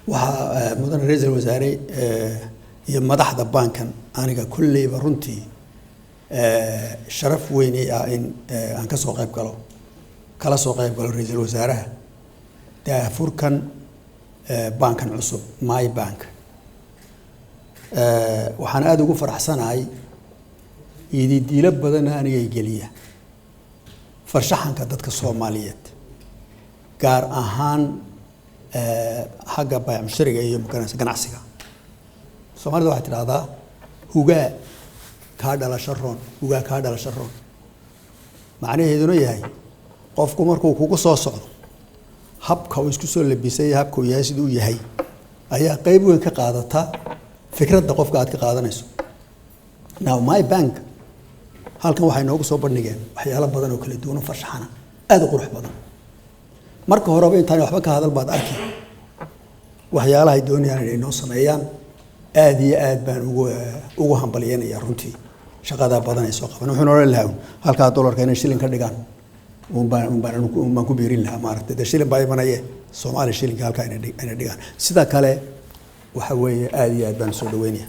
waxaa mudan ra'iisul wasaare iyo madaxda bankan aniga kulliba runtii sharaf weyn ah in aan ka soo qayb galo kala soo qayb galo ra'iisul wasaaraha daafurkan bankan cusub my bank waxaan aad ugu faraxsanahay diilo badan aniga geliya farshaxanka dadka Soomaaliyeed gaar ahaan xagga baayac mushariga iyo ganacsiga Soomaalida waxay tiraahdaa hugaa ka dhalasho roon hugaa ka dhalasho roon macnaheedu yahay qofku markuu kugu soo socdo habka uu isku soo labisay habka uu yahay sidoo yahay ayaa qayb weyn ka qaadata fikradda qofka aad ka qaadanayso now my bank halkan waxay noogu soo bandhigeen waxyaalo badan oo kala duwan farshaxana aad u qurux badan marka horeba intaan waxba ka hadal baad arkay waxyaalaha ay doonayaan inay noo sameeyaan aad iyo aad baan ugu hambalyeynaya runtii shaqada badan ay soo qaban wuxuu noola lahaa halka dollarka inay shilin ka dhigaan baan ku biirin lahaa maaragtay shilin baa imanaya Soomaali shilinka halka inay dhigaan sida kale waxa weeye aad iyo aad baan soo dhaweynaya